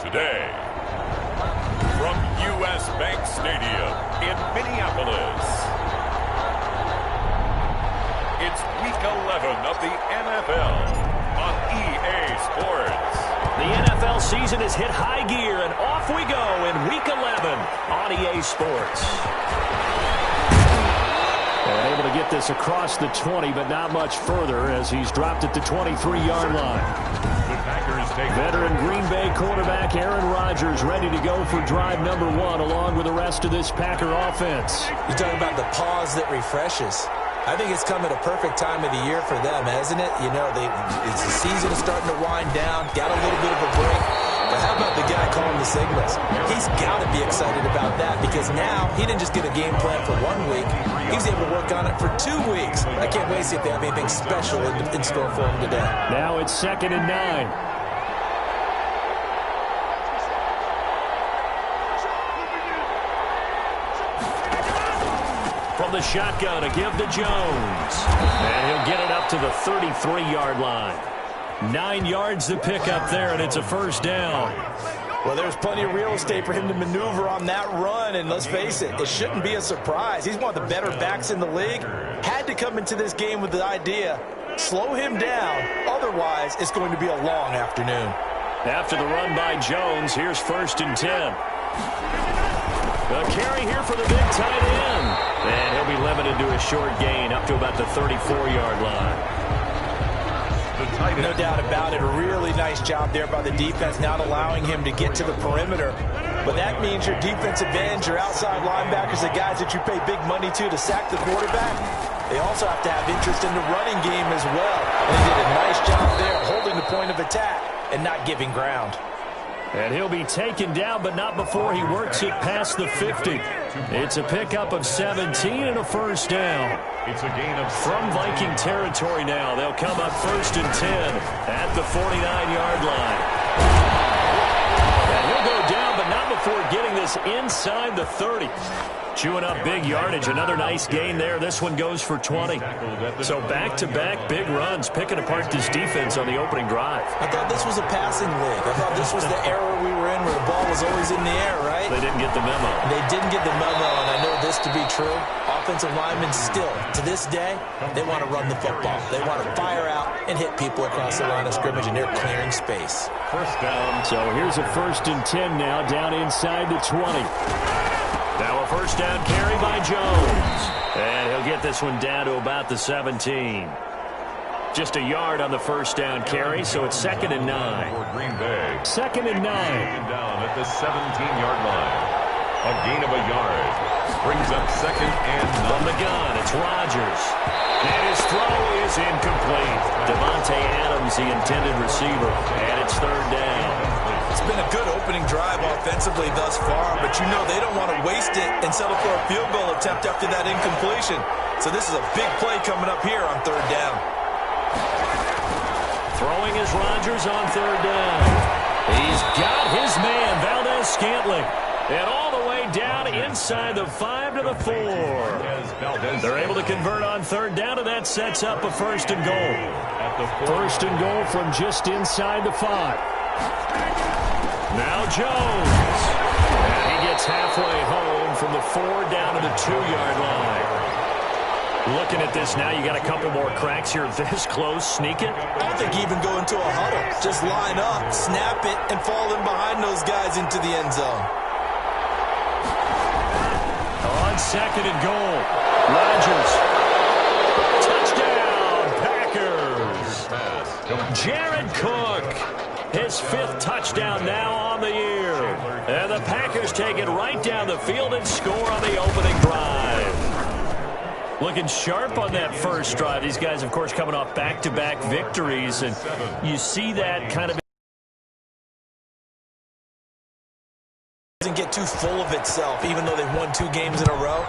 today, from U.S. Bank Stadium in Minneapolis, it's Week 11 of the NFL on EA Sports. The NFL season has hit high gear, and off we go in Week 11 on EA Sports. And able to get this across the 20, but not much further as he's dropped at the 23-yard line. Veteran Green Bay quarterback Aaron Rodgers ready to go for drive number 1 along with the rest of this Packer offense. You're talking about the pause that refreshes. I think it's come at a perfect time of the year for them, hasn't it? You know, the season is starting to wind down, got a little bit of a break. But how about the guy calling the signals? He's got to be excited about that because now he didn't just get a game plan for 1 week. He was able to work on it for 2 weeks. I can't wait to see if they have anything special in store for him today. Now it's 2nd and 9. From the shotgun, a give to Jones. And he'll get it up to the 33-yard line. 9 yards to pick up there, and it's a first down. Well, there's plenty of real estate for him to maneuver on that run, and let's face it, it shouldn't be a surprise. He's one of the better backs in the league. Had to come into this game with the idea, slow him down, otherwise it's going to be a long afternoon. After the run by Jones, here's 1st and 10. A carry here for the big tight end. And he'll be limited to a short gain up to about the 34-yard line. No doubt about it. A really nice job there by the defense, not allowing him to get to the perimeter. But that means your defensive ends, your outside linebackers, the guys that you pay big money to sack the quarterback, they also have to have interest in the running game as well. And they did a nice job there holding the point of attack and not giving ground. And he'll be taken down, but not before he works it past the 50. It's a pickup of 17 and a first down. It's a gain of from Viking territory now. They'll come up 1st and 10 at the 49-yard line. And he'll go down, but not before getting this inside the 30. Chewing up big yardage. Another nice gain there. This one goes for 20. So back-to-back big runs, picking apart this defense on the opening drive. I thought this was a passing league. I thought this was the era we were in where the ball was always in the air, right? They didn't get the memo. They didn't get the memo, and I know this to be true. Offensive linemen still, to this day, they want to run the football. They want to fire out and hit people across the line of scrimmage, and they're clearing space. First down. So here's a 1st and 10 now, down inside the 20. Now a first down carry by Jones. And he'll get this one down to about the 17. Just a yard on the first down carry, so it's 2nd and 9. for Green Bay. 2nd and 9. Down at the 17-yard line. A gain of a yard. Brings up 2nd and 9. From the gun, it's Rodgers. And his throw is incomplete. Devontae Adams, the intended receiver. And it's 3rd down. It's been a good opening drive offensively thus far, but you know they don't want to waste it and settle for a field goal attempt after that incompletion. So this is a big play coming up here on 3rd down. Throwing is Rodgers on 3rd down. He's got his man, Valdez-Scantling. And all the way down inside the 5 to the 4. They're able to convert on 3rd down, and that sets up a 1st and goal. 1st and goal from just inside the 5. Now Jones. And he gets halfway home from the 4 down to the 2-yard line. Looking at this now, you got a couple more cracks here this close. Sneak it. I don't think even go into a huddle. Just line up, snap it, and fall in behind those guys into the end zone. On 2nd and goal. Rodgers. Touchdown, Packers. Jared Cook. His 5th touchdown now on the year. And the Packers take it right down the field and score on the opening drive. Looking sharp on that first drive. These guys, of course, coming off back-to-back victories. And you see that kind of... Doesn't get too full of itself, even though they've won 2 games in a row.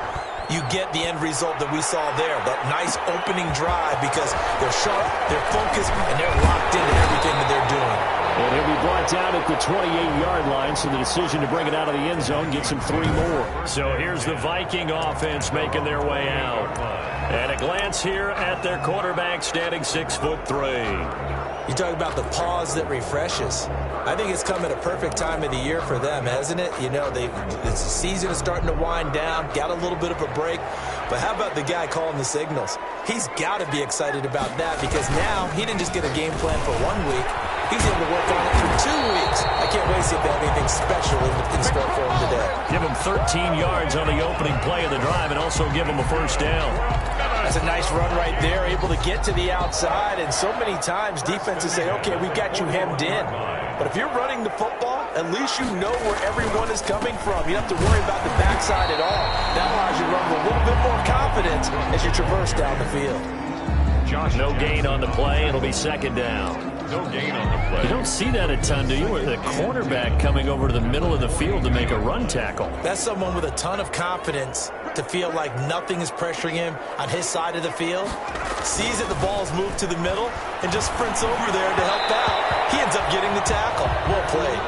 You get the end result that we saw there. That nice opening drive because they're sharp, they're focused, and they're locked into everything that they're doing. And he'll be brought down at the 28-yard line, so the decision to bring it out of the end zone gets him 3 more. So here's the Viking offense making their way out. And a glance here at their quarterback standing 6'3". You talk about the pause that refreshes. I think it's come at a perfect time of the year for them, hasn't it? You know, the season is starting to wind down, got a little bit of a break. But how about the guy calling the signals? He's got to be excited about that because now he didn't just get a game plan for 1 week. He's able to work on it for 2 weeks. I can't wait to see if they have anything special in store for him today. Give him 13 yards on the opening play of the drive and also give him a first down. That's a nice run right there, able to get to the outside. And so many times defenses say, okay, we've got you hemmed in. But if you're running the football, at least you know where everyone is coming from. You don't have to worry about the backside at all. That allows you to run with a little bit more confidence as you traverse down the field. No gain on the play. It'll be second down. No gain on the play. You don't see that a ton, do you? With a cornerback coming over to the middle of the field to make a run tackle. That's someone with a ton of confidence to feel like nothing is pressuring him on his side of the field. Sees that the ball is moved to the middle and just sprints over there to help out. He ends up getting the tackle. Well played.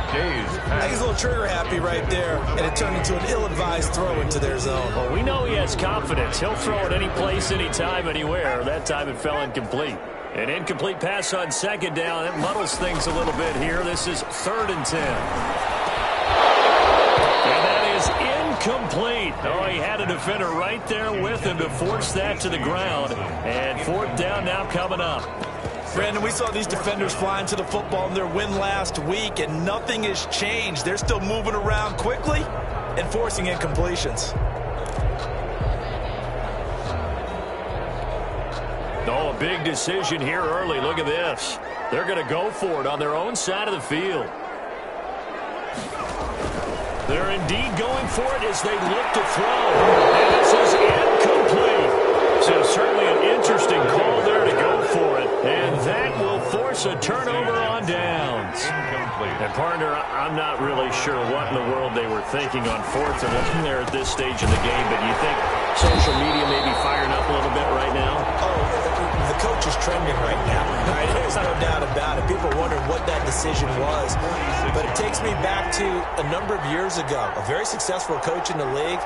I think he's a little trigger happy right there, and it turned into an ill-advised throw into their zone. Well, we know he has confidence. He'll throw it any place, anytime, anywhere. That time it fell incomplete. An incomplete pass on second down. That muddles things a little bit here. This is 3rd and 10. And that is incomplete. Oh, he had a defender right there with him to force that to the ground. And 4th down now coming up. Brandon, we saw these defenders flying to the football in their win last week, and nothing has changed. They're still moving around quickly and forcing incompletions. Oh, a big decision here early. Look at this. They're going to go for it on their own side of the field. They're indeed going for it as they look to throw. And this is incomplete. So certainly an interesting call there to go for it. And that will force a turnover on downs. Incomplete. And partner, I'm not really sure what in the world they were thinking on 4th and 1 there at this stage of the game. But you think social media may be firing up a little bit right now? Oh, the coach is trending right now. Right? There's no doubt about it. People wondering what that decision was. But it takes me back to a number of years ago. A very successful coach in the league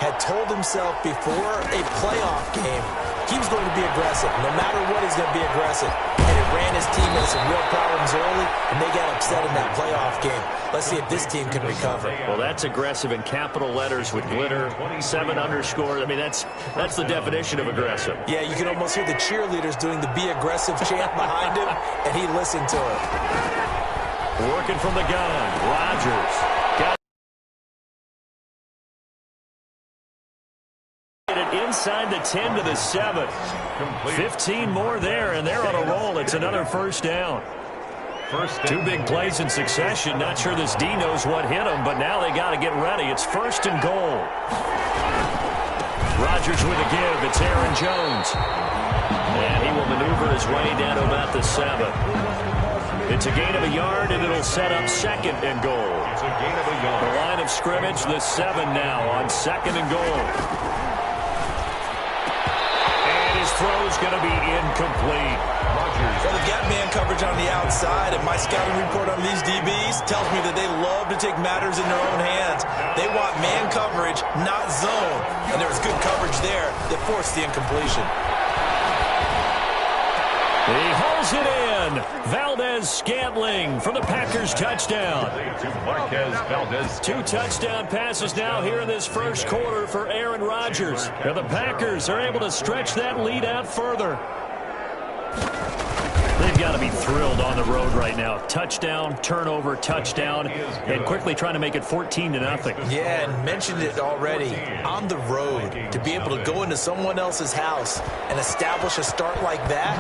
had told himself before a playoff game he was going to be aggressive. No matter what, he's going to be aggressive. And it ran his team into some real problems early, and they got upset in that playoff game. Let's see if this team can recover. Well, that's aggressive in capital letters with glitter, 7 underscore. I mean, that's the definition of aggressive. Yeah, you can almost hear the cheerleaders doing the be aggressive chant behind him, and he listened to it. Working from the gun, Rodgers. Got inside the 10 to the 7. 15 more there, and they're on a roll. It's another first down. Two big plays in succession. Not sure this D knows what hit him, but now they got to get ready. It's 1st and goal. Rodgers with a give. It's Aaron Jones. And he will maneuver his way down to about the 7. It's a gain of a yard, and it'll set up 2nd and goal. It's a gain of a yard. The line of scrimmage, the 7 now on 2nd and goal. Throw's going to be incomplete. Well, they've got man coverage on the outside, and my scouting report on these DBs tells me that they love to take matters in their own hands. They want man coverage, not zone. And there was good coverage there that forced the incompletion. He hauls it in. Valdez-Scantling for the Packers touchdown. Two touchdown passes now here in this first quarter for Aaron Rodgers. And the Packers are able to stretch that lead out further. They've got to be thrilled on the road right now. Touchdown, turnover, touchdown, and quickly trying to make it 14-0. Yeah, and mentioned it already. On the road, to be able to go into someone else's house and establish a start like that,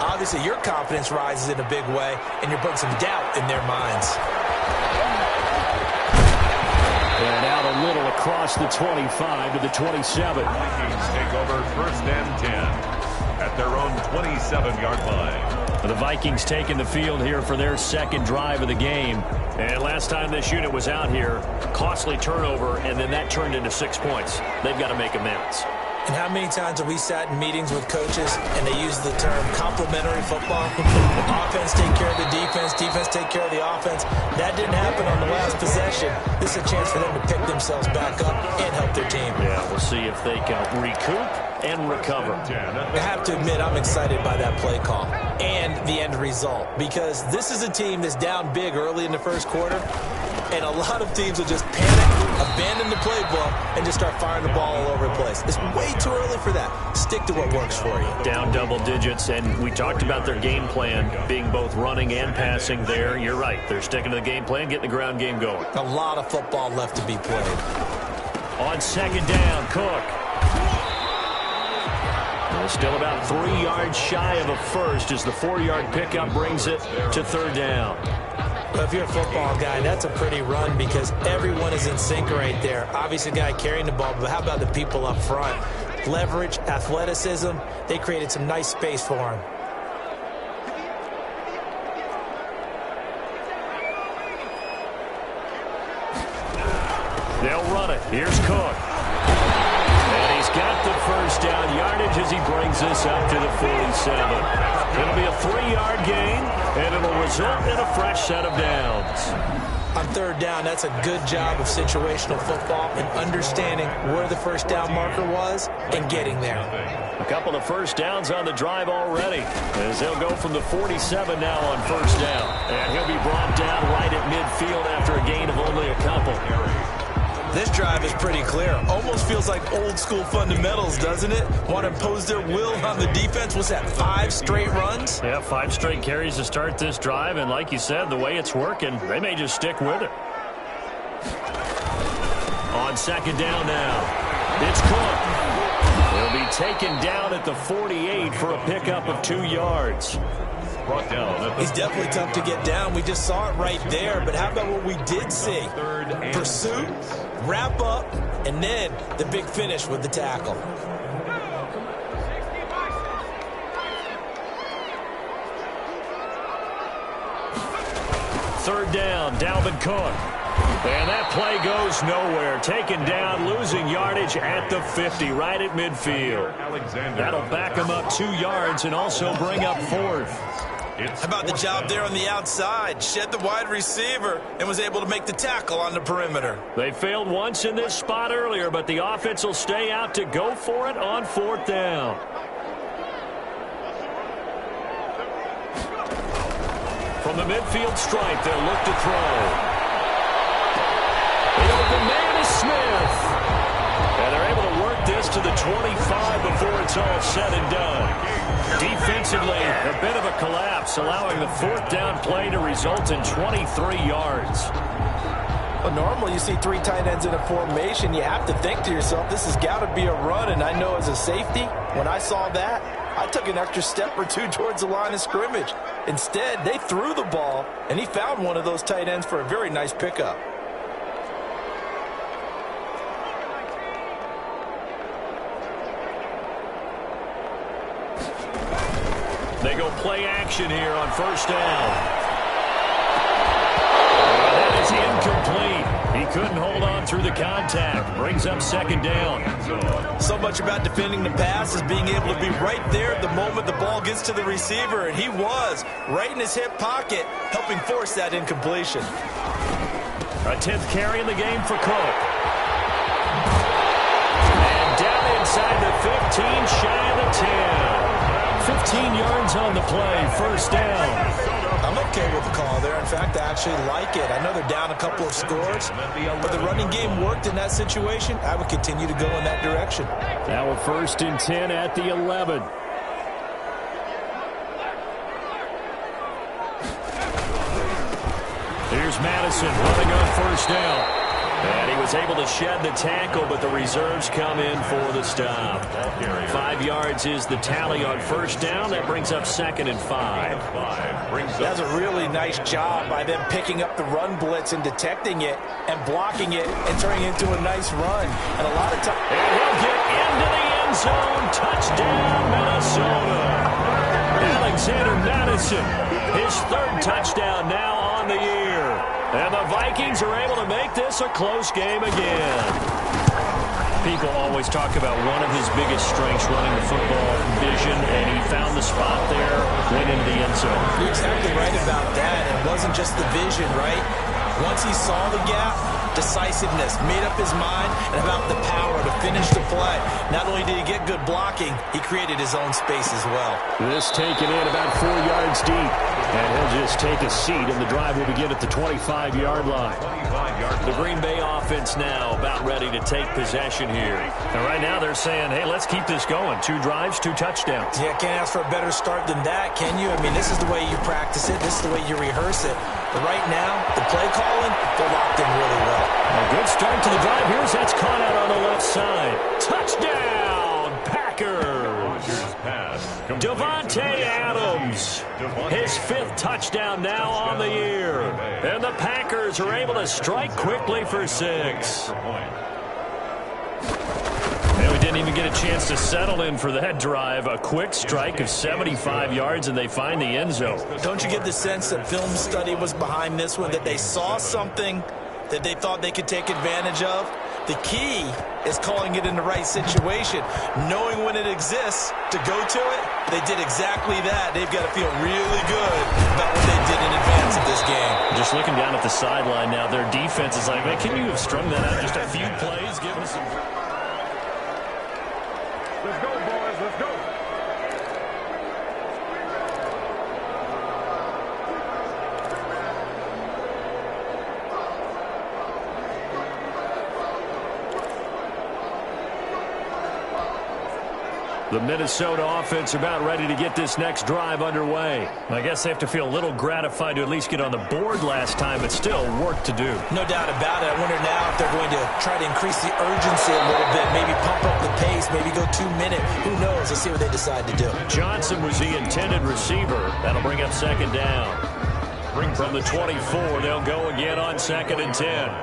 obviously your confidence rises in a big way, and you're putting some doubt in their minds. And out a little across the 25 to the 27. Vikings take over 1st and 10 at their own 27-yard line. The Vikings taking the field here for their 2nd drive of the game. And last time this unit was out here, costly turnover, and then that turned into 6 points. They've got to make amends. And how many times have we sat in meetings with coaches and they use the term complementary football? Offense take care of the defense, defense take care of the offense. That didn't happen on the last possession. This is a chance for them to pick themselves back up and help their team. Yeah, we'll see if they can recoup and recover. I have to admit, I'm excited by that play call and the end result, because this is a team that's down big early in the first quarter, and a lot of teams will just panic, abandon the playbook, and just start firing the ball all over the place. It's way too early for that. Stick to what works for you. Down double digits, and we talked about their game plan being both running and passing there. You're right. They're sticking to the game plan, getting the ground game going. A lot of football left to be played. On second down, Cook. Still about 3 yards shy of a first as the 4-yard pickup brings it to third down. Well, if you're a football guy, that's a pretty run because everyone is in sync right there. Obviously, the guy carrying the ball, but how about the people up front? Leverage, athleticism, they created some nice space for him. They'll run it. Here's Cook. And he's got the first down yardage as he brings this up to the 47. It'll be a 3-yard gain, and it'll result in a fresh set of downs. On third down, that's a good job of situational football and understanding where the first down marker was and getting there. A couple of first downs on the drive already as they'll go from the 47 now on first down. And he'll be brought down right at midfield after a gain of only a couple. This drive is pretty clear. Almost feels like old school fundamentals, doesn't it? Want to impose their will on the defense. Was that 5 straight runs? Yeah, 5 straight carries to start this drive. And like you said, the way it's working, they may just stick with it. On second down now, it's Cook. He'll be taken down at the 48 for a pickup of 2 yards. Brought down. He's definitely tough to get down. We just saw it right there. But how about what we did see? Pursuit, wrap up, and then the big finish with the tackle. Third down, Dalvin Cook. And that play goes nowhere. Taken down, losing yardage at the 50, right at midfield. That'll back him up 2 yards and also bring up fourth. How about the job there on the outside? Shed the wide receiver and was able to make the tackle on the perimeter. They failed once in this spot earlier, but the offense will stay out to go for it on fourth down. From the midfield stripe, they'll look to throw. The open man is Smith. And they're able to work this to the 25 before it's all said and done. Defensively, a bit of a collapse, allowing the fourth down play to result in 23 yards. Well, normally you see 3 tight ends in a formation. You have to think to yourself, this has got to be a run. And I know as a safety, when I saw that, I took an extra step or 2 towards the line of scrimmage. Instead, they threw the ball, and he found one of those tight ends for a very nice pickup. They go play action here on first down. And that is incomplete. He couldn't hold on through the contact. Brings up second down. So much about defending the pass is being able to be right there at the moment the ball gets to the receiver, and he was right in his hip pocket, helping force that incompletion. A 10th carry in the game for Cook. And down inside the 15, shy of the 10. 15 yards on the play, first down. I'm okay with the call there. In fact, I actually like it. I know they're down a couple of scores, but the running game worked in that situation. I would continue to go in that direction. Now a 1st and 10 at the 11. Here's Madison running on first down. And he was able to shed the tackle, but the reserves come in for the stop. 5 yards is the tally on first down. That brings up 2nd and 5. That's a really nice job by them picking up the run blitz and detecting it and blocking it and turning it into a nice run. And a lot of times... And he'll get into the end zone. Touchdown, Minnesota. Alexander Madison, his 3rd touchdown now on the year. And the Vikings are able to make this a close game again. People always talk about one of his biggest strengths running the football, vision, and he found the spot there, went into the end zone. You're exactly right about that. It wasn't just the vision, right? Once he saw the gap, decisiveness, made up his mind, and about the power to finish the play. Not only did he get good blocking, he created his own space as well. This taken in about 4 yards deep. And he'll just take a seat, and the drive will begin at the 25-yard line. The Green Bay offense now about ready to take possession here. And right now they're saying, hey, let's keep this going. 2 drives, 2 touchdowns. Yeah, can't ask for a better start than that, can you? I mean, this is the way you practice it. This is the way you rehearse it. But right now, the play calling, they're locked in really well. A good start to the drive. Here's that's caught out on the left side. Touchdown, Packers. Davante Adams, his 5th touchdown now on the year. And the Packers are able to strike quickly for 6. And we didn't even get a chance to settle in for that drive. A quick strike of 75 yards, and they find the end zone. Don't you get the sense that film study was behind this one, that they saw something that they thought they could take advantage of? The key is calling it in the right situation, knowing when it exists to go to it. They did exactly that. They've got to feel really good about what they did in advance of this game. Just looking down at the sideline now, their defense is like, man, can you have strung that out just a few plays? Give us some... Let's go, boys. Let's go. The Minnesota offense about ready to get this next drive underway. I guess they have to feel a little gratified to at least get on the board last time, but still work to do. No doubt about it. I wonder now if they're going to try to increase the urgency a little bit, maybe pump up the pace, maybe go 2 minute. Who knows? Let's see what they decide to do. Johnson was the intended receiver. That'll bring up 2nd down. From the 24, they'll go again on 2nd and 10.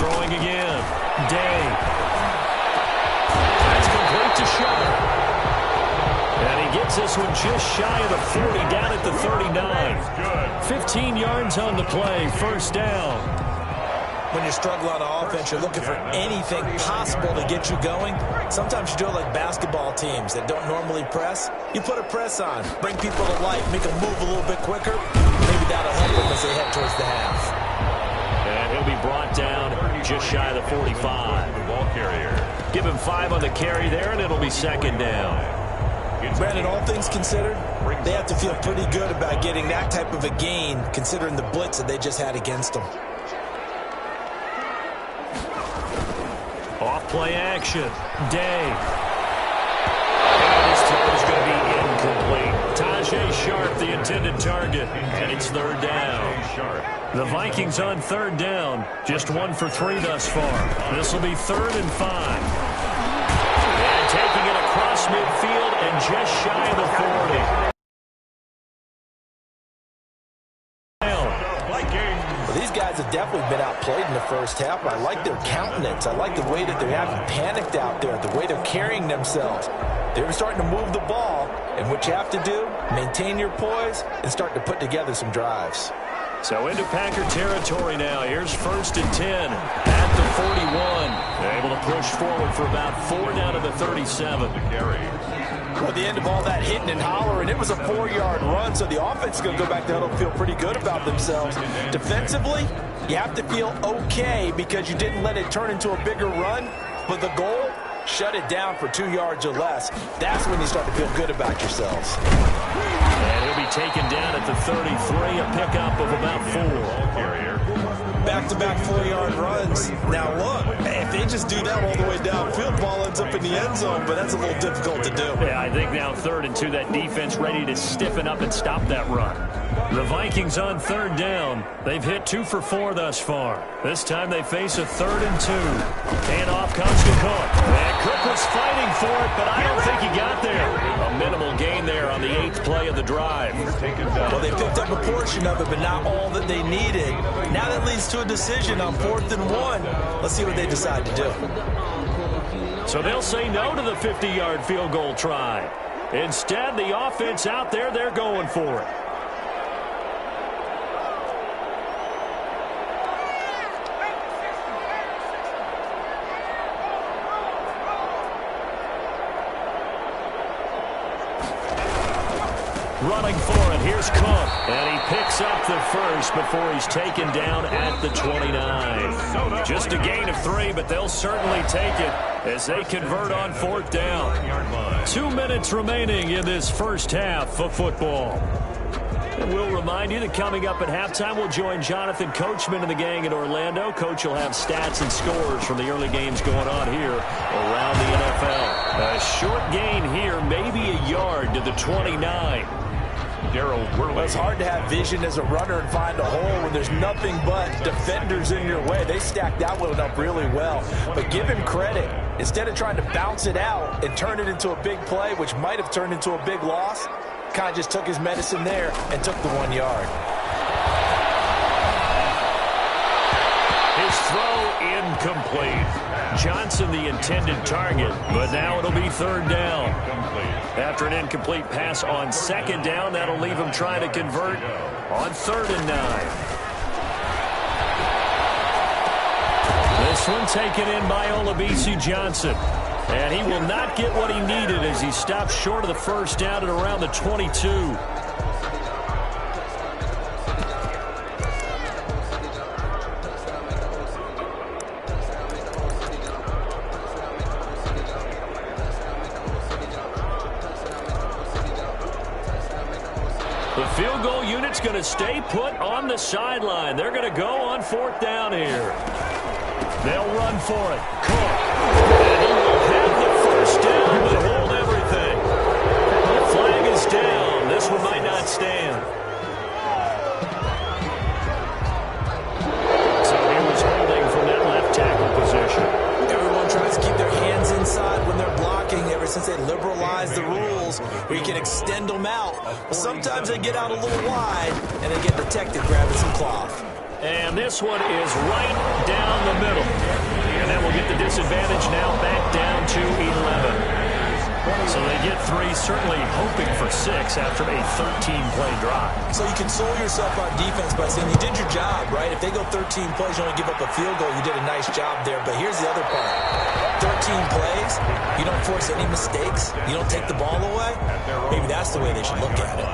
Throwing again. Day. Complete to Shaw. And he gets this one just shy of the 40, down at the 39. 15 yards on the play, 1st down. When you struggle on offense, you're looking for anything possible to get you going. Sometimes you do it like basketball teams that don't normally press. You put a press on, bring people to life, make them move a little bit quicker. Maybe that'll help them as they head towards the half. And he'll be brought down just shy of the 45. The ball carrier. Give him 5 on the carry there, and it'll be 2nd down. Brandon, all things considered, they have to feel pretty good about getting that type of a gain, considering the blitz that they just had against them. Off play action. Day. And this throw is going to be incomplete. Tajay Sharp, the intended target, and it's 3rd down. The Vikings on 3rd down, just 1 for 3 thus far. This will be 3rd and 5. And taking it across midfield and just shy of the 40. Well, these guys have definitely been outplayed in the first half. I like their countenance. I like the way that they haven't panicked out there, the way they're carrying themselves. They're starting to move the ball, and what you have to do, maintain your poise and start to put together some drives. So into Packer territory now. Here's 1st and 10 at the 41. They're able to push forward for about 4 down to the 37. At the end of all that hitting and hollering, it was a 4-yard run, so the offense is going to go back there and feel pretty good about themselves. Defensively, you have to feel okay because you didn't let it turn into a bigger run, but the goal, shut it down for 2 yards or less. That's when you start to feel good about yourselves. And he'll be taken down at the 33, a pickup of about 4. Back-to-back 4-yard runs. Now, look, if they just do that all the way downfield, ball ends up in the end zone, but that's a little difficult to do. Yeah, I think now 3rd and 2, that defense ready to stiffen up and stop that run. The Vikings on 3rd down. They've hit 2 for 4 thus far. This time they face a 3rd and 2. And off comes to Cook. And Cook was fighting for it, but I don't think he got there. A minimal gain there on the 8th play of the drive. Well, they picked up a portion of it, but not all that they needed. Now that leads to a decision on 4th and 1. Let's see what they decide to do. So they'll say no to the 50-yard field goal try. Instead, the offense out there, they're going for it. Running for it. Here's Cook. And he picks up the first before he's taken down at the 29. Just a gain of 3, but they'll certainly take it as they convert on 4th down. 2 minutes remaining in this first half of football. And we'll remind you that coming up at halftime, we'll join Jonathan Coachman and the gang in Orlando. Coach will have stats and scores from the early games going on here around the NFL. A short gain here, maybe a yard to the 29. Well, it's hard to have vision as a runner and find a hole when there's nothing but defenders in your way. They stacked that one up really well. But give him credit. Instead of trying to bounce it out and turn it into a big play, which might have turned into a big loss, kind of just took his medicine there and took the 1 yard. His throw incomplete. Johnson the intended target, but now it'll be 3rd down. After an incomplete pass on 2nd down, that'll leave him trying to convert on 3rd and 9. This one taken in by Olabisi Johnson. And he will not get what he needed as he stops short of the 1st down at around the 22. The field goal unit's going to stay put on the sideline. They're going to go on 4th down here. They'll run for it. Cook. And he will have the 1st down but hold everything. The flag is down. This one might not stand. So he was holding from that left tackle position. Everyone tries to keep their hands inside when they're blocking ever since they liberalized the rules where you can extend them out. But sometimes they get out a little wide and they get protected grabbing some cloth. And this one is right down the middle. And that will get the disadvantage now back down to 11. So they get 3, certainly hoping for 6 after a 13-play drive. So you console yourself on defense by saying you did your job, right? If they go 13 plays, you only give up a field goal, you did a nice job there. But here's the other part. 13 plays, you don't force any mistakes, you don't take the ball away. Maybe that's the way they should look at it.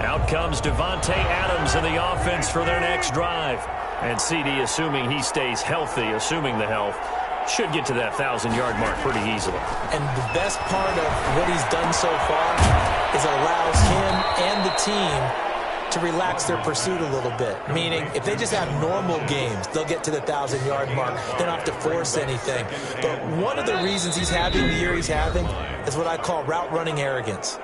Out comes Devontae Adams in the offense for their next drive. And CD, assuming he stays healthy, assuming the health, should get to that 1,000-yard mark pretty easily. And the best part of what he's done so far is it allows him and the team to relax their pursuit a little bit. Meaning, if they just have normal games, they'll get to the 1,000-yard mark. They don't have to force anything. But one of the reasons he's having the year he's having is what I call route running arrogance.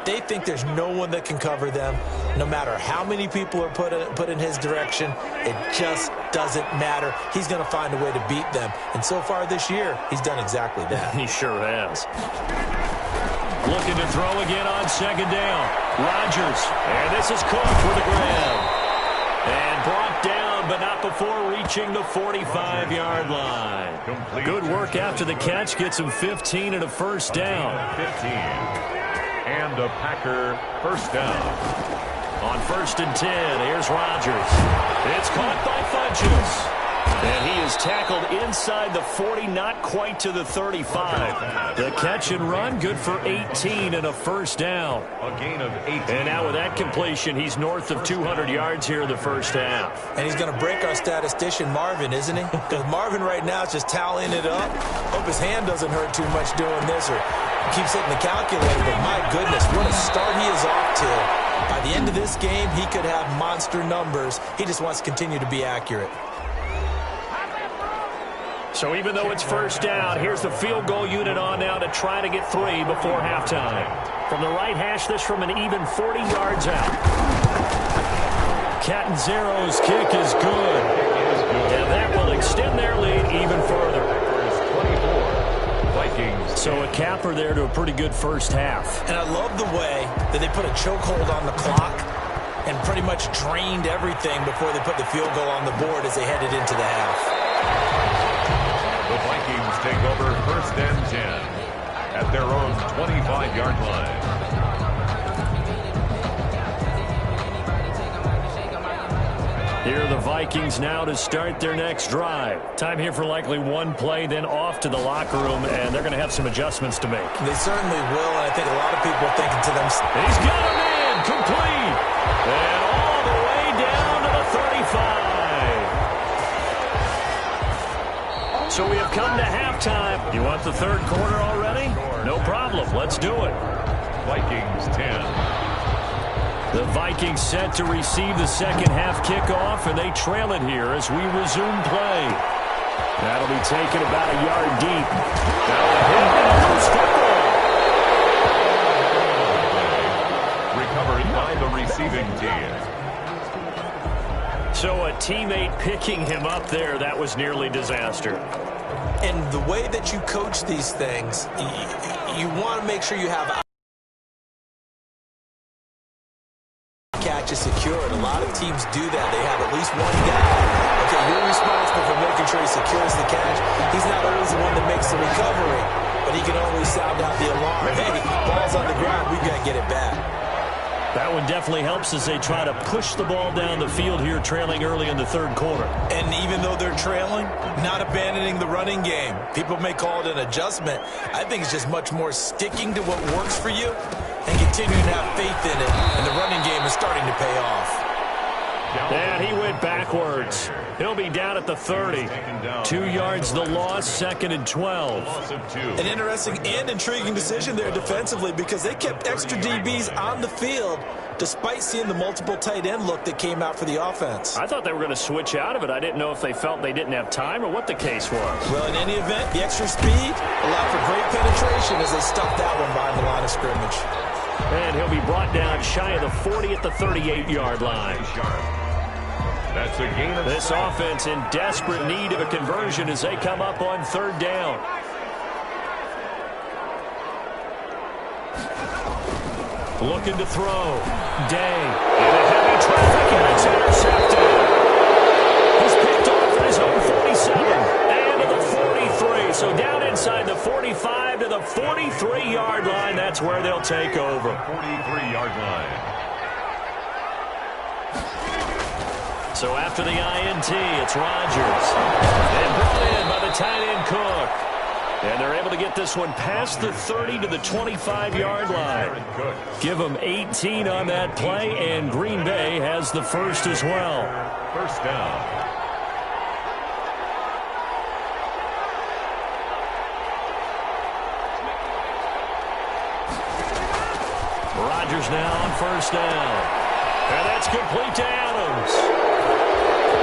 They think there's no one that can cover them. No matter how many people are put in his direction, it just doesn't matter. He's going to find a way to beat them. And so far this year, he's done exactly that. He sure has. Looking to throw again on 2nd down. Rodgers. And this is Cook for the grab. And brought down, but not before reaching the 45-yard line. Good work after the catch. Gets him 15 and a 1st down. 15. And a Packer 1st down. On 1st and 10, here's Rodgers. It's caught by Funches. And he is tackled inside the 40, not quite to the 35. The catch and run, good for 18 and a 1st down. A gain of 8. And now with that completion, he's north of 200 yards here in the 1st half. And he's going to break our statistician, Marvin, isn't he? Because Marvin right now is just tallying it up. Hope his hand doesn't hurt too much doing this or keeps hitting the calculator. But my goodness, what a start he is off to. By the end of this game, he could have monster numbers. He just wants to continue to be accurate. So even though it's 1st down, here's the field goal unit on now to try to get 3 before halftime. From the right hash, this from an even 40 yards out. Catanzaro's kick is good. And that will extend their lead even further. So a capper there to a pretty good 1st half. And I love the way that they put a chokehold on the clock and pretty much drained everything before they put the field goal on the board as they headed into the half. The Vikings take over 1st and 10 at their own 25-yard line. Here are the Vikings now to start their next drive. Time here for likely one play, then off to the locker room, and they're going to have some adjustments to make. They certainly will, and I think a lot of people are thinking to themselves, he's got a man, complete. And all the way down to the 35. So we have come to halftime. You want the third quarter already? No problem. Let's do it. Vikings 10. The Vikings set to receive the second half kickoff, and they trail it here as we resume play. That'll be taken about a yard deep. Now a hit and a loose football. Recovered by the receiving team. So a teammate picking him up there, that was nearly disaster. And the way that you coach these things, you want to make sure you have catch is secured. A lot of teams do that. They have at least one guy. Okay, you're responsible for making sure he secures the catch. He's not always the one that makes the recovery, but he can always sound out the alarm. Hey, ball's on the ground. We've got to get it back. That one definitely helps as they try to push the ball down the field here, trailing early in the third quarter. And even though they're trailing, not abandoning the running game. People may call it an adjustment. I think it's just much more sticking to what works for you and continuing to have faith in it. And the running game is starting to pay off. And he went backwards. He'll be down at the 30. 2 yards the loss, second and 12. An interesting and intriguing decision there defensively because they kept extra DBs on the field despite seeing the multiple tight end look that came out for the offense. I thought they were going to switch out of it. I didn't know if they felt they didn't have time or what the case was. Well, in any event, the extra speed allowed for great penetration as they stuffed that one behind the line of scrimmage. And he'll be brought down shy of the 40 at the 38-yard line. That's a gain of this offense in desperate need of a conversion as they come up on third down. Looking to throw. Day. In a heavy traffic, and it's intercepted. He's picked off at his own 47. And to the 43. So down inside the 45 to the 43-yard line. That's where they'll take over. 43-yard line. So after the INT, it's Rodgers. And brought in by the tight end Cook. And they're able to get this one past the 30 to the 25-yard line. Give them 18 on that play, and Green Bay has the first as well. First down. Rodgers now on first down. And that's complete to Adams.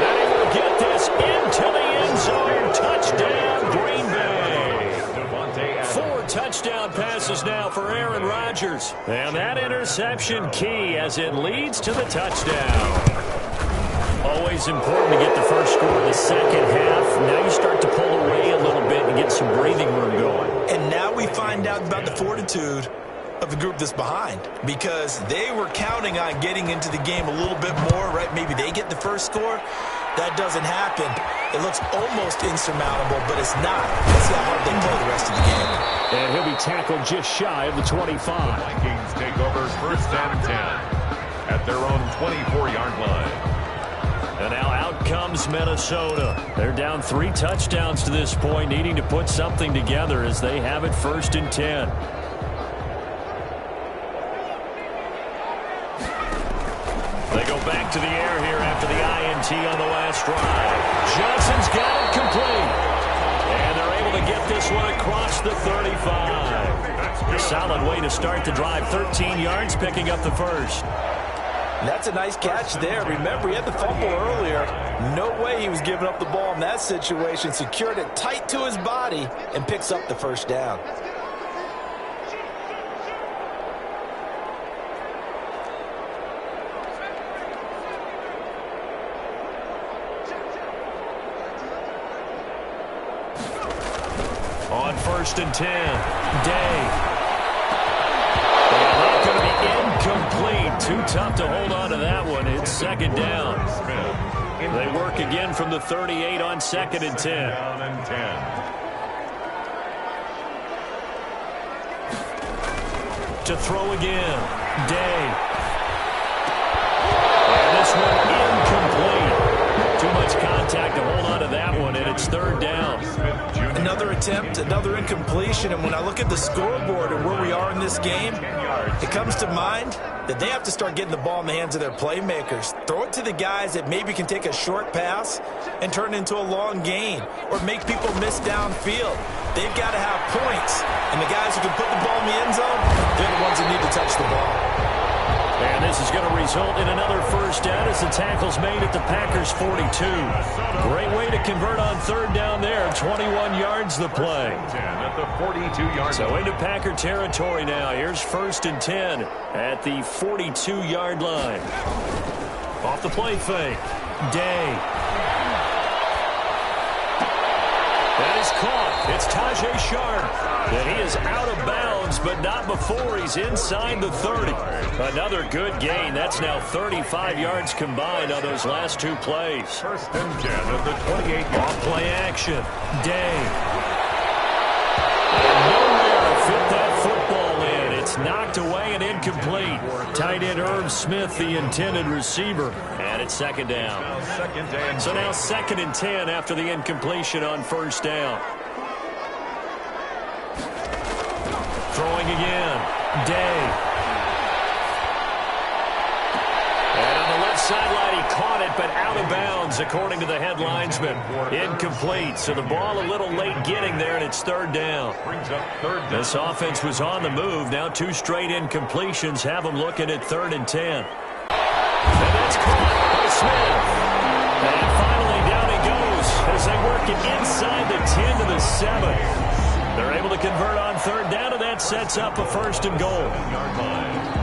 And he will get this into the end zone. Touchdown, Green Bay. 4 touchdown passes now for Aaron Rodgers. And that interception key as it leads to the touchdown. Always important to get the first score in the second half. Now you start to pull away a little bit and get some breathing room going. And now we find out about the fortitude of the group that's behind, because they were counting on getting into the game a little bit more, right? Maybe they get the first score. That doesn't happen. It looks almost insurmountable, but it's not. Let's see how hard they play the rest of the game. And he'll be tackled just shy of the 25. Vikings take over first and 10 at their own 24-yard line. And now out comes Minnesota. They're down 3 touchdowns to this point, needing to put something together as they have it first and 10. They go back to the air here after the INT on the last drive. Johnson's got it complete. And they're able to get this one across the 35. A solid way to start the drive. 13 yards, picking up the first. That's a nice catch there. Remember, he had the fumble earlier. No way he was giving up the ball in that situation. Secured it tight to his body and picks up the first down. On first and 10, Day. And that's going to be incomplete. Too tough to hold on to that one. It's second down. They work again from the 38 on second and 10. To throw again, Day. And this one incomplete. Too much contact to hold on to that one, and it's third down. Another attempt attempt, another incompletion, and when I look at the scoreboard and where we are in this game, it comes to mind that they have to start getting the ball in the hands of their playmakers. Throw it to the guys that maybe can take a short pass and turn it into a long gain or make people miss downfield. They've got to have points, and the guys who can put the ball in the end zone, they're the ones that need to touch the ball. And this is going to result in another first down as the tackle's made at the Packers' 42. Great way to convert on third down there. 21 yards the play. At the 42-yard So line. into Packer territory now. Here's 1st and 10 at the 42-yard line. Off the play fake. Day. That is caught. It's Tajay Sharp. And he is out of bounds, but not before he's inside the 30. Another good gain. That's now 35 yards combined on those last two plays. 1st and 10 at the 28-yard Off play action. Day. And nowhere to fit that football in. It's knocked away and incomplete. Tight end Irv Smith, the intended receiver. And it's 2nd down. So now 2nd and 10 after the incompletion on 1st down. Throwing again. Day. And on the left sideline, he caught it, but out of bounds, according to the head linesman. Incomplete. So the ball a little late getting there, and it's 3rd down. brings up 3rd down. This offense was on the move. Now 2 straight incompletions have them looking at 3rd and 10. And that's caught by Smith. And finally down he goes as they work it inside the 10 to the 7. They're able to convert on 3rd down, and that sets up a 1st and goal.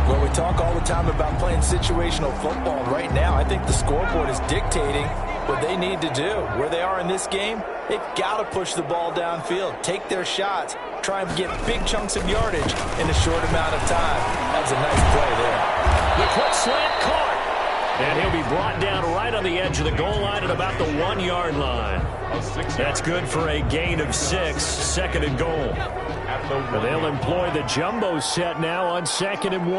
Well, we talk all the time about playing situational football. Right now, I think the scoreboard is dictating what they need to do. Where they are in this game, they've got to push the ball downfield, take their shots, try and get big chunks of yardage in a short amount of time. That was a nice play there. The quick slant caught. And he'll be brought down right on the edge of the goal line at about the 1-yard line. That's good for a gain of 6, 2nd and goal. And they'll employ the jumbo set now on 2nd and 1.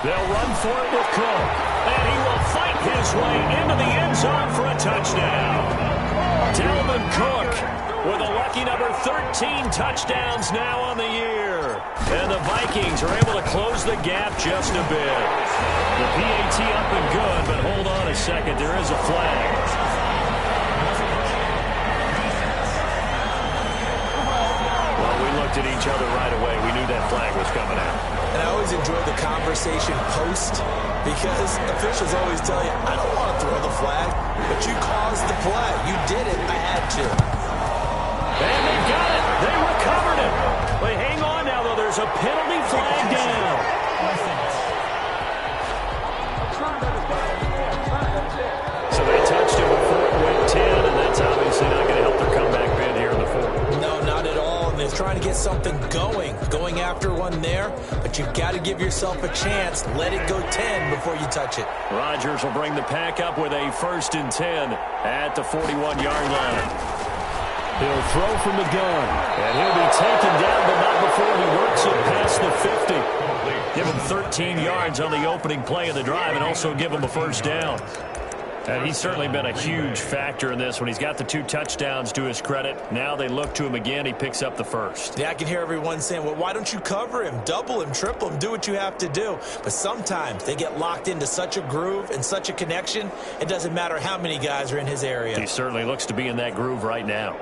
They'll run for it with Cook. And he will fight his way into the end zone for a touchdown. Dalvin Cook with a lucky number 13 touchdowns now on the year. And the Vikings are able to close the gap just a bit. The PAT up and good, but hold on a second. There is a flag. Well, we looked at each other right away. We knew that flag was coming out. And I always enjoy the conversation post because officials always tell you, I don't want to throw the flag, but you caused the play. You did it. I had to. And they got it. They recovered it. But hang on now, though. There's a penalty flag down. So they touched him before it went 10, and that's obviously not going to help their comeback bid here in the 4th. No, not at all. And they're trying to get something going after one there, but you've got to give yourself a chance. Let it go 10 before you touch it. Rodgers will bring the pack up with a 1st and 10 at the 41-yard line. He'll throw from the gun, and he'll be taken down, but not before he works it past the 50. Give him 13 yards on the opening play of the drive and also give him a 1st down. And he's certainly been a huge factor in this when he's got the 2 touchdowns to his credit. Now they look to him again. He picks up the 1st. Yeah, I can hear everyone saying, well, why don't you cover him, double him, triple him, do what you have to do. But sometimes they get locked into such a groove and such a connection, it doesn't matter how many guys are in his area. He certainly looks to be in that groove right now.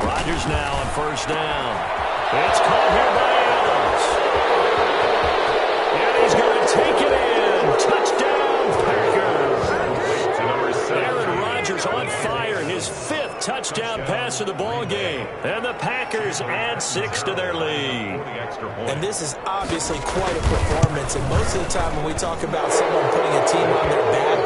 Rodgers now on 1st down. It's caught here by Adams. And he's going to take it in. Touchdown, Packers. Aaron Rodgers on fire. His 5th touchdown pass of the ball game. And the Packers add 6 to their lead. And this is obviously quite a performance. And most of the time when we talk about someone putting a team on their back,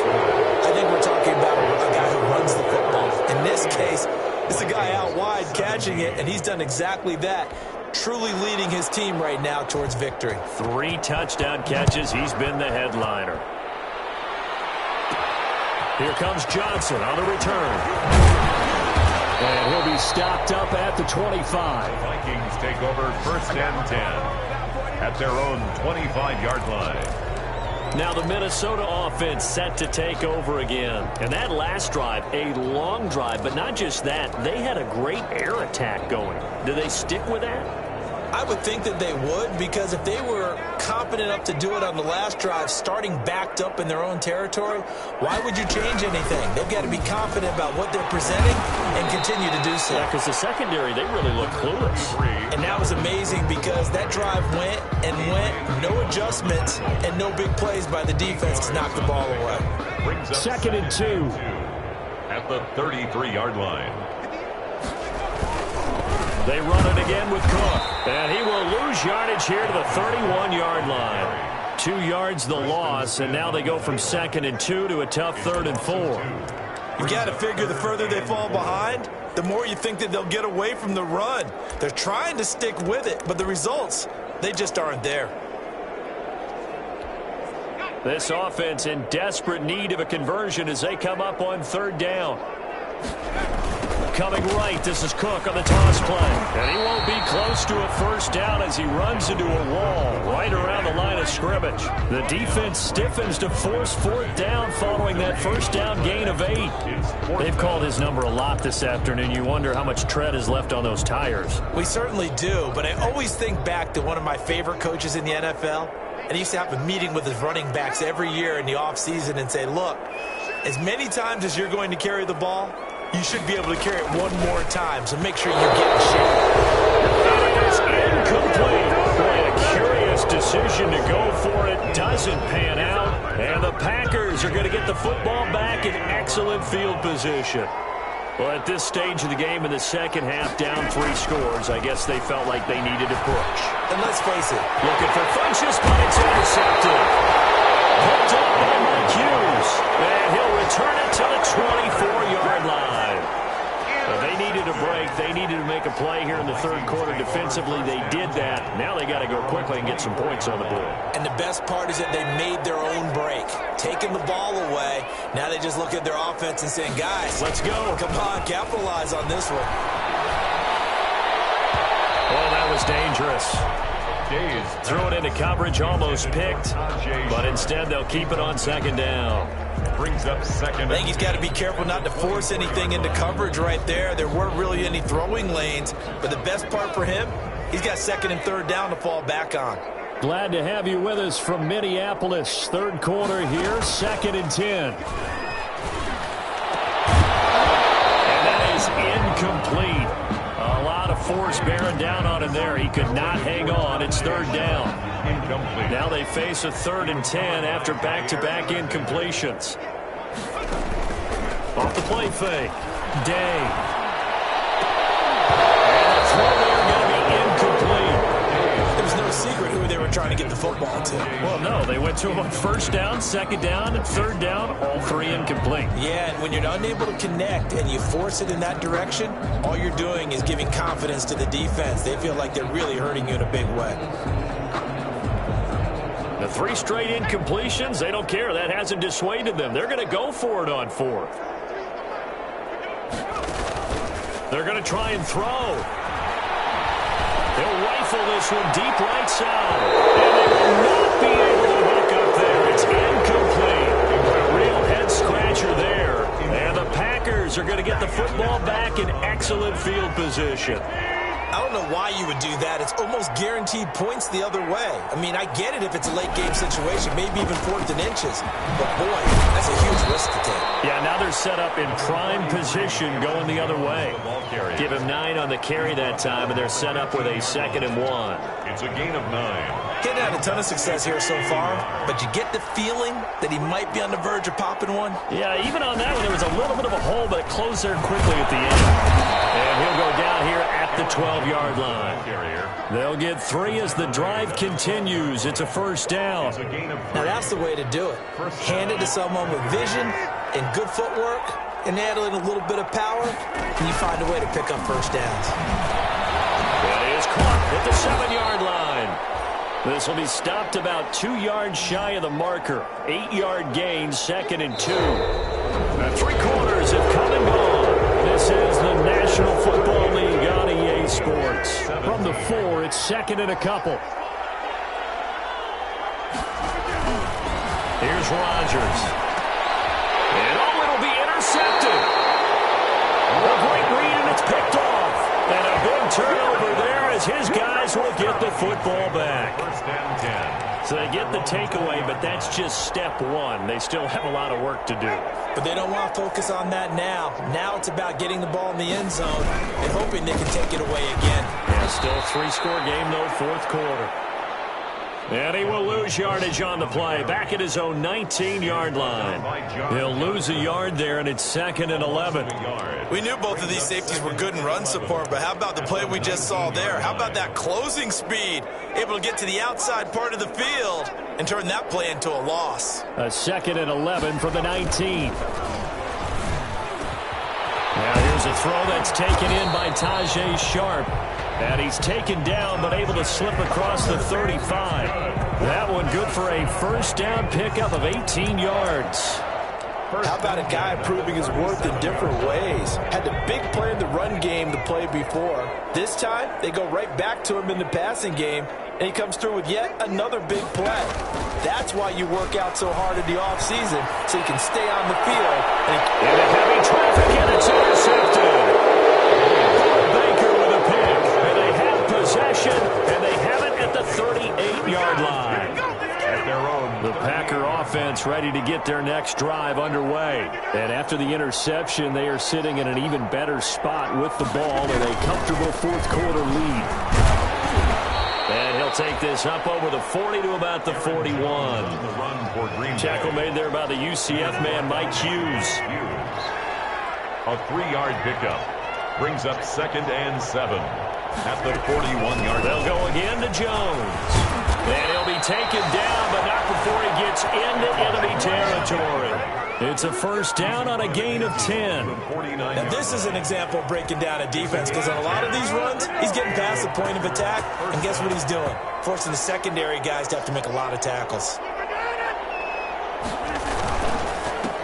I think we're talking about a guy who runs the football. In this case, it's a guy out wide catching it, and he's done exactly that, truly leading his team right now towards victory. 3 touchdown catches. He's been the headliner. Here comes Johnson on the return. And he'll be stopped up at the 25. Vikings take over first and 10 at their own 25-yard line. Now the Minnesota offense set to take over again. And that last drive, a long drive, but not just that. They had a great air attack going. Do they stick with that? I would think that they would, because if they were confident enough to do it on the last drive, starting backed up in their own territory, why would you change anything? They've got to be confident about what they're presenting and continue to do so. Yeah, because the secondary, they really look clueless. And that was amazing because that drive went and went, no adjustments, and no big plays by the defense to knock the ball away. Second and 2. At the 33-yard line. They run it again with Cook. And he will lose yardage here to the 31-yard line. 2 yards the loss, and now they go from second and 2 to a tough 3rd and 4. You got to figure the further they fall behind, the more you think that they'll get away from the run. They're trying to stick with it, but the results, they just aren't there. This offense in desperate need of a conversion as they come up on 3rd down. Coming right, this is Cook on the toss play. And he won't be close to a first down as he runs into a wall right around the line of scrimmage. The defense stiffens to force 4th down following that first down gain of 8. They've called his number a lot this afternoon. You wonder how much tread is left on those tires. We certainly do, but I always think back to one of my favorite coaches in the NFL. And he used to have a meeting with his running backs every year in the offseason and say, look, as many times as you're going to carry the ball, you should be able to carry it one more time, so make sure you get in shape. It is incomplete. Boy, a curious decision to go for it. Doesn't pan out. And the Packers are going to get the football back in excellent field position. Well, at this stage of the game in the second half, down 3 scores, I guess they felt like they needed to push. And let's face it. Looking for Funchess, but it's intercepted. Picked up by Mike Hughes. And he'll return it to the 24-yard line. They needed a break. They needed to make a play here in the 3rd quarter. Defensively, they did that. Now they got to go quickly and get some points on the board. And the best part is that they made their own break. Taking the ball away. Now they just look at their offense and saying, guys, let's go. Come on, capitalize on this one. Well, that was dangerous. Threw it into coverage, almost picked. But instead, they'll keep it on 2nd down. Brings up 2nd. I think he's got to be careful not to force anything into coverage right there. There weren't really any throwing lanes. But the best part for him, he's got 2nd and 3rd down to fall back on. Glad to have you with us from Minneapolis. 3rd quarter here, 2nd and 10. And that is incomplete. A lot of force bearing down on him there. He could not hang on. It's 3rd down. Incomplete. Now they face a 3rd and 10 after back-to-back incompletions. Off the play fake. Day. And the throw there going to be incomplete. There was no secret who they were trying to get the football to. Well, no. They went to him on 1st down, 2nd down, and 3rd down. All 3 incomplete. Yeah, and when you're unable to connect and you force it in that direction, all you're doing is giving confidence to the defense. They feel like they're really hurting you in a big way. The 3 straight incompletions, they don't care. That hasn't dissuaded them. They're going to go for it on 4th. They're going to try and throw. They'll rifle this one deep right side. And they will not be able to hook up there. It's incomplete. A real head-scratcher there. And the Packers are going to get the football back in excellent field position. I don't know why you would do that. It's almost guaranteed points the other way. I mean, I get it if it's a late-game situation, maybe even 4th and inches. But, boy, that's a huge risk to take. Yeah, now they're set up in prime position going the other way. Give him 9 on the carry that time, and they're set up with a 2nd and 1. It's a gain of 9. Getting had a ton of success here so far, but you get the feeling that he might be on the verge of popping one. Yeah, even on that one, there was a little bit of a hole, but it closed there quickly at the end. And he'll go down here at the 12-yard line. They'll get 3 as the drive continues. It's a 1st down. Now, that's the way to do it. Hand it to someone with vision and good footwork and add in a little bit of power, and you find a way to pick up 1st downs. That is caught at the 7-yard line. This will be stopped about 2 yards shy of the marker. 8-yard gain, 2nd and 2. Three quarters have come and gone. This is the National Football League on EA Sports. From the 4, it's second and a couple. Here's Rodgers. And it'll be intercepted. A great read, and it's picked off. And a big turnover there as his guys will get the football back. First and 10. So they get the takeaway, but that's just step one. They still have a lot of work to do. But they don't want to focus on that now. Now it's about getting the ball in the end zone and hoping they can take it away again. Yeah, still three-score game, though, fourth quarter. And he will lose yardage on the play. Back at his own 19-yard line. He'll lose a yard there, and it's second and 11. We knew both of these safeties were good in run support, but how about the play we just saw there? How about that closing speed? Able to get to the outside part of the field and turn that play into a loss. A second and 11 from the 19. Now here's a throw that's taken in by Tajay Sharp. And he's taken down, but able to slip across the 35. That one good for a first down pickup of 18 yards. How about a guy proving his worth in different ways? Had the big play in the run game the play before. This time, they go right back to him in the passing game, and he comes through with yet another big play. That's why you work out so hard in the offseason, so you can stay on the field. And a heavy traffic, and it's intercepted. Baker with a pick. And they have possession, and they have it at the 38-yard line. At their own. The Packer offense ready to get their next drive underway. And after the interception, they are sitting in an even better spot with the ball in a comfortable fourth quarter lead. And he'll take this up over the 40 to about the 41. Tackle made there by the UCF man, Mike Hughes. A 3-yard pickup. Brings up second and 7. At the 41-yard line. They'll go again to Jones. And he'll be taken down, but not before he gets into enemy territory. It's a first down on a gain of 10. Now this is an example of breaking down a defense, because on a lot of these runs, he's getting past the point of attack, and guess what he's doing? Forcing the secondary guys to have to make a lot of tackles.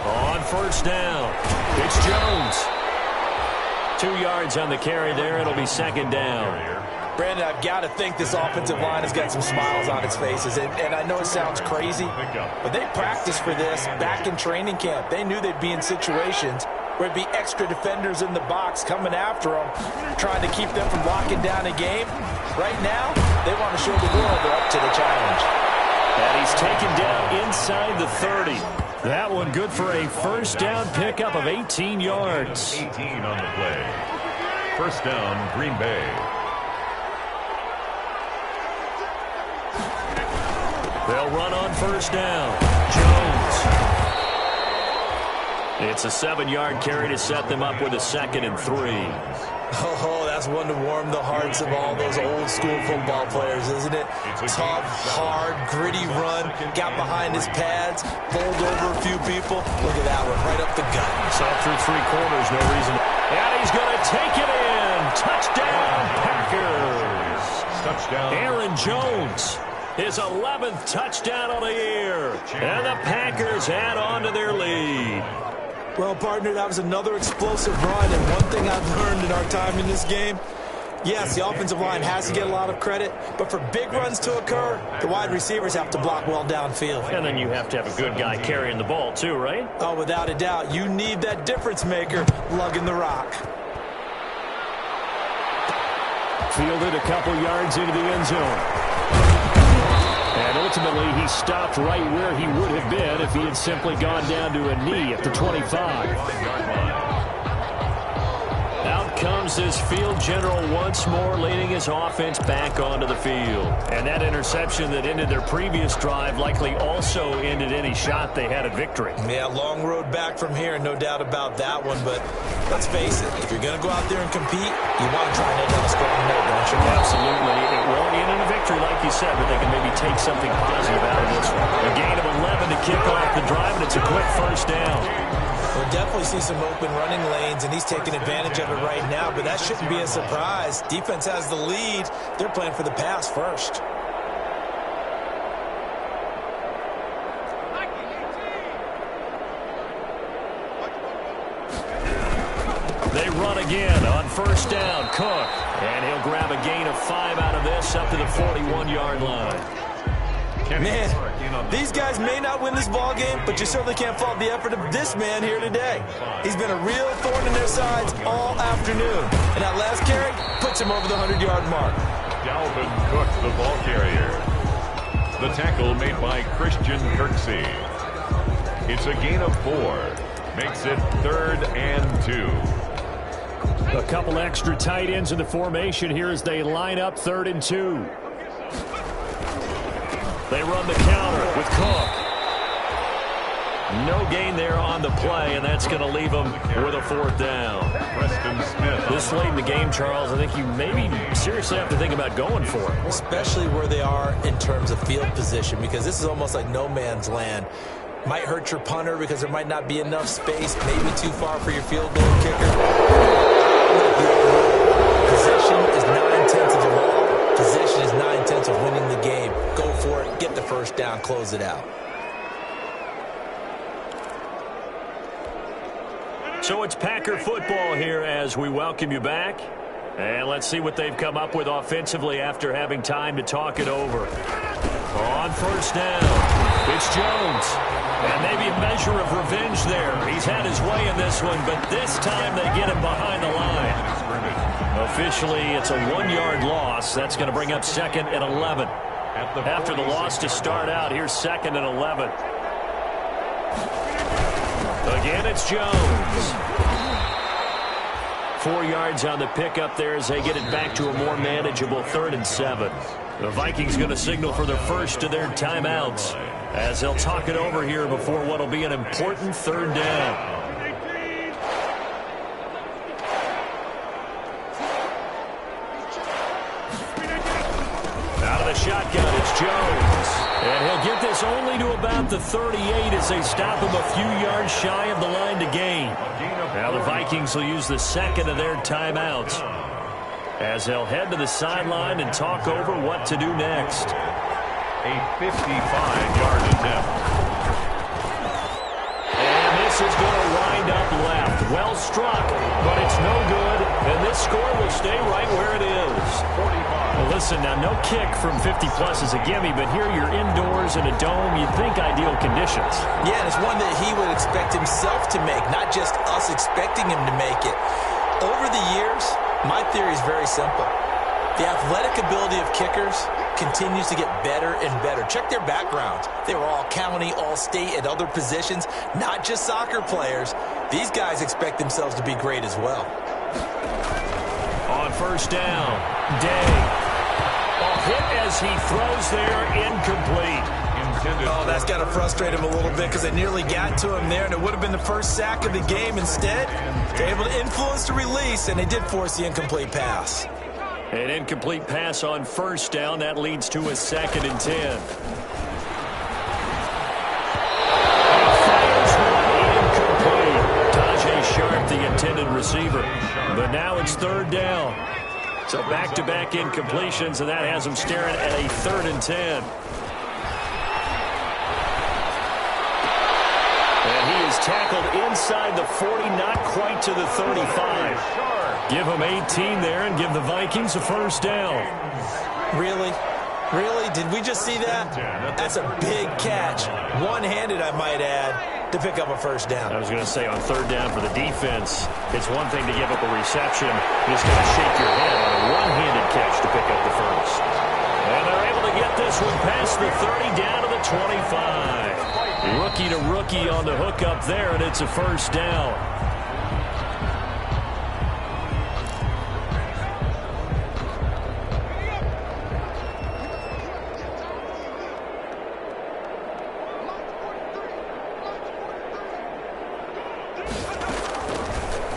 On first down, it's Jones. 2 yards on the carry there. It'll be second down. Brandon, I've got to think this offensive line has got some smiles on its faces. And I know it sounds crazy, but they practiced for this back in training camp. They knew they'd be in situations where it'd be extra defenders in the box coming after them, trying to keep them from locking down a game. Right now, they want to show the world they're up to the challenge. And he's taken down inside the 30. That one good for a first down pickup of 18 yards. 18 on the play. First down, Green Bay. They'll run on first down. Jones. It's a 7-yard carry to set them up with a second and 3. Oh, that's one to warm the hearts of all those old-school football players, isn't it? Tough, hard, gritty run, got behind his pads, bowled over a few people. Look at that one, right up the gut. Saw through 3 quarters, no reason. And he's going to take it in. Touchdown, Packers. Touchdown. Aaron Jones. His 11th touchdown of the year. And the Packers add on to their lead. Well, partner, that was another explosive run, and one thing I've learned in our time in this game, yes, the offensive line has to get a lot of credit, but for big runs to occur, the wide receivers have to block well downfield. And then you have to have a good guy carrying the ball too, right? Oh, without a doubt. You need that difference maker lugging the rock. Fielded a couple yards into the end zone. And ultimately, he stopped right where he would have been if he had simply gone down to a knee at the 25. Out comes this field general once more, leading his offense back onto the field. And that interception that ended their previous drive likely also ended any shot they had at victory. Yeah, long road back from here, no doubt about that one. But let's face it, if you're going to go out there and compete, you want to try and end on a strong note, don't you? Absolutely. It won't end in a victory, like you said, but they can maybe take something positive out of this one. A gain of 11 to kick off the drive, and it's a quick first down. We'll definitely see some open running lanes, and he's taking advantage of it right now, but that shouldn't be a surprise. Defense has the lead. They're playing for the pass first. again on first down. Cook. And he'll grab a gain of 5 out of this up to the 41-yard line. Man, these guys may not win this ball game, but you certainly can't fault the effort of this man here today. He's been a real thorn in their sides all afternoon. And that last carry puts him over the 100-yard mark. Dalvin Cook, the ball carrier. The tackle made by Christian Kirksey. It's a gain of 4. Makes it 3rd and 2. A couple extra tight ends in the formation here as they line up 3rd and 2. They run the counter with Cook. No gain there on the play, and that's going to leave them with a 4th down. Preston Smith. This late in the game, Charles, I think you maybe seriously have to think about going for it. Especially where they are in terms of field position, because this is almost like no man's land. Might hurt your punter because there might not be enough space, maybe too far for your field goal kicker. Possession is 9/10 of the ball. Possession is 9/10 of winning the game. Go for it, get the first down, close it out. So it's Packer football here as we welcome you back. And let's see what they've come up with offensively after having time to talk it over. On first down, it's Jones. And maybe a measure of revenge there. He's had his way in this one, but this time they get him behind the line. Officially, it's a 1-yard loss. That's going to bring up 2nd and 11. After the loss to start out, here's 2nd and 11. Again, it's Jones. 4 yards on the pickup there as they get it back to a more manageable 3rd and 7. The Vikings going to signal for their first of their timeouts as they'll talk it over here before what will be an important 3rd down. Out of the shotgun, it's Jones. And he'll get this only to about the 38 as they stop him a few yards shy of the line to gain. Now the Vikings will use the 2nd of their timeouts as they'll head to the sideline and talk over what to do next. A 55-yard attempt. And this is going to wind up left. Well struck, but it's no good. And this score will stay right where it is. 45. Well, listen, now no kick from 50-plus is a gimme, but here you're indoors in a dome. You'd think ideal conditions. Yeah, and it's one that he would expect himself to make, not just us expecting him to make it. Over the years, my theory is very simple. The athletic ability of kickers continues to get better and better. Check their backgrounds. They were all county, all state, at other positions, not just soccer players. These guys expect themselves to be great as well. On first down, Day. A hit as he throws there, incomplete. Oh, that's got to frustrate him a little bit because they nearly got to him there, and it would have been the first sack of the game. Instead, they're able to influence the release, and they did force the incomplete pass. An incomplete pass on first down. That leads to a 2nd and 10. Fires one incomplete. Tajay Sharp, the intended receiver. But now it's 3rd down. So back-to-back incompletions, and that has them staring at a 3rd and 10. And he is tackled inside the 40, not quite to the 35. Give them 18 there and give the Vikings a first down. Really? Really? Did we just see that? That's a big catch. One-handed, I might add, to pick up a first down. I was going to say on 3rd down for the defense, it's one thing to give up a reception. You just got to shake your head on a one-handed catch to pick up the first. And they're able to get this one past the 30 down to the 25. Rookie to rookie on the hook up there, and it's a first down.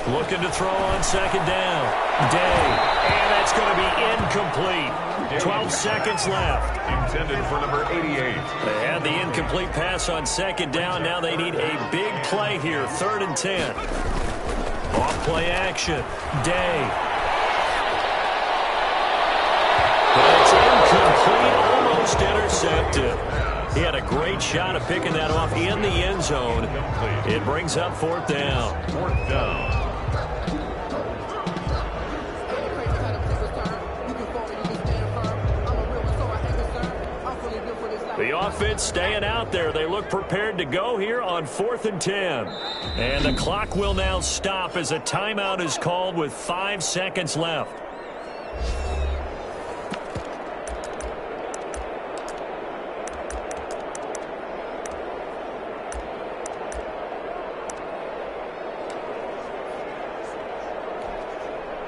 Looking to throw on 2nd down. Day. And that's going to be incomplete. 12 seconds left. Intended for number 88. They had the incomplete pass on 2nd down. Now they need a big play here. 3rd and 10. Off play action. Day. But it's incomplete. Almost intercepted. He had a great shot at picking that off in the end zone. It brings up 4th down. 4th down. The offense staying out there. They look prepared to go here on 4th and 10. And the clock will now stop as a timeout is called with 5 seconds left.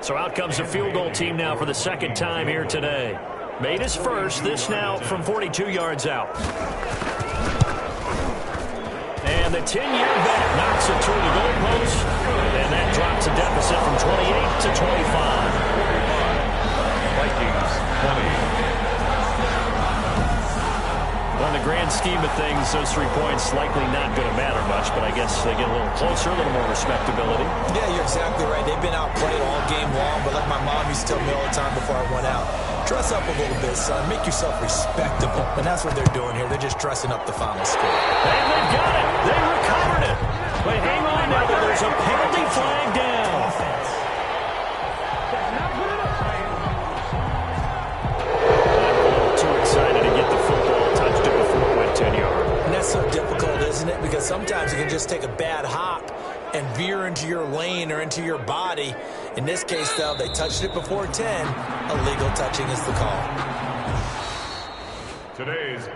So out comes the field goal team now for the second time here today. Made his first, this now from 42 yards out. And the 10-year vet knocks it through the goalpost, and that drops a deficit from 28 to 25. Vikings 20. Well, in the grand scheme of things, those 3 points likely not going to matter much, but I guess they get a little closer, a little more respectability. Yeah, you're exactly right. They've been outplayed all game long, but like my mom used to tell me all the time before I went out, dress up a little bit, son. Make yourself respectable. And that's what they're doing here. They're just dressing up the final score. And they've got it. They recovered it. But hang on now. There's a penalty flag down. Too excited to get the football. Touched it before it went 10 yards. And that's so difficult, isn't it? Because sometimes you can just take a bad hop and veer into your lane or into your body. In this case, though, they touched it before 10. Illegal touching is the call. Today's